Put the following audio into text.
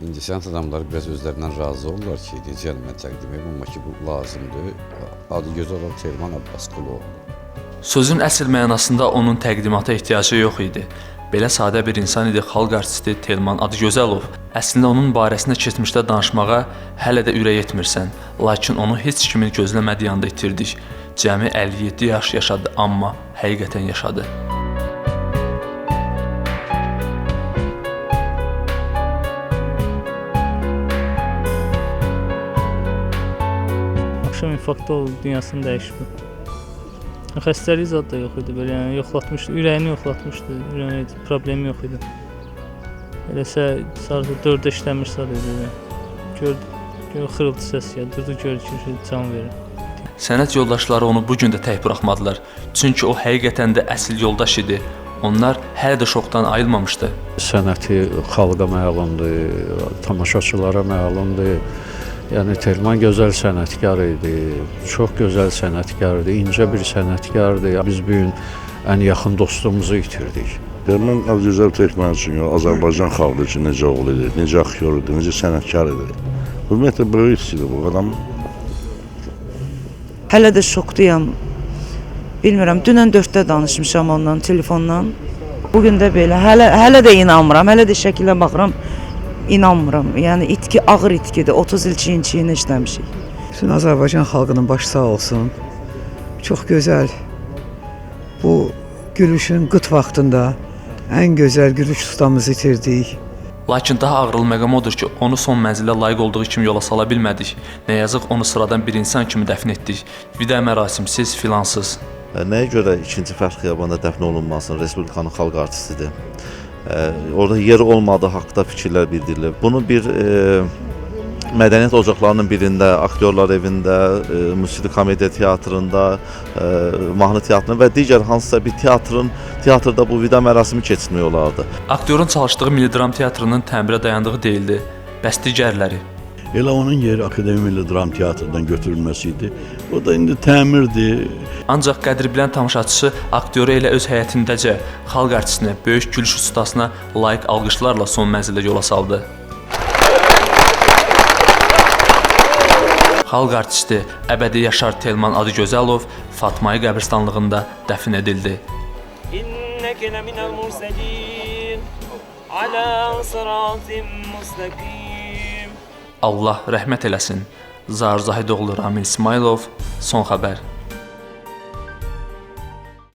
İncəsənət adamları biraz özlərindən razı olurlar ki, necə mən təqdim edeyim, amma ki, bu lazımdır. Adı gözəl olan Telman Abbasquluoğlu. Sözün əsl mənasında onun təqdimata ehtiyacı yox idi. Belə sadə bir insan idi xalq artisti Telman Adıgözəlov. Əslində onun barəsində keçmişdə danışmağa hələ də ürək etmirsən. Lakin onu heç kimin gözləmədiyi anda itirdik. Cəmi 57 yaş yaşadı, amma həqiqətən yaşadı. Akşam infarktı oldu, dünyasını dəyişdi. Xəstəlik zad da yox idi, belə yəni yoxlatmışdı, ürəyini yoxlatmışdı, ürəyində problemi yox idi. Eləsə sadəcə 4-də işləmiş sadəcə. Gördü, xırıltı səs gəldi, durdu gördü ki, can verir. Sənət yoldaşları onu bu gün də tək buraxmadılar. Çünki o həqiqətən də əsl yoldaş idi. Onlar hələ də şokdan ayılmamışdı. Sənəti xalqa məlumdur, tamaşaçılara məlumdur. Yəni Telman gözəl sənətkar idi, çox gözəl sənətkar idi, incə bir sənətkardı. Biz bu gün ən yaxın dostumuzu itirdik. Telman Adıgözəlov tək mənim üçün yox, Azərbaycan xalqı üçün necə oğul idi, necə aktyor idi, necə sənətkar idi. Ümumiyyətlə böyük hissidir bu adam. Hələ də şokduyam. Bilmirəm, dünən 4-də danışmışam ondan, telefondan. Bugün də belə, hələ də inanmıram, hələ də şəkilə baxıram. İnanmıram. Yəni itki ağır itkidir. 30 il çiyin işləmişik. Bütün Azərbaycan xalqının başı sağ olsun. Çox gözəl. Bu gülüşün qıt vaxtında ən gözəl gülüş ustamızı itirdik. Lakin daha ağrılı məqam odur ki, onu son mənzilə layiq olduğu kimi yola sala bilmədik. Nə yazıq onu sıradan bir insan kimi dəfn etdik. Vida mərasimsiz, filansız. Nəyə görə 2-ci Fəxr Xiyabanda dəfn olunmasın? Respublikanın xalq artistidir. Orada yer olmadığı haqqında fikirlər bildirilir. Bunu bir mədəniyyət ocaqlarının birində, aktyorlar evində, musiqi komediya teatrında, mahnı teatrında və digər hansısa bir teatrda bu vida mərasimi keçirmək olardı. Aktyorun çalışdığı Milli Dram Teatrının təmirə dayandığı deyildi. Bəs digərləri? Elə onun yeri Akademi Milli Dram Teatrından götürülməsi idi. O da indi təmirdir. Ancaq qədri-bilən tamaşaçısı aktyoru elə öz həyətindəcə xalq artistinə, böyük gülüş ustasına layiq alqışlarla son mənzilə yola saldı. Xalq artisti əbədi yaşar Telman Adıgözəlov Fatmayı qəbirstanlığında dəfn edildi. İnneke leminel murselin ala sıratin mustakim. Allah rəhmət eləsin. Zahir Zahidoğlu, Ramil İsmailov, Son Xəbər.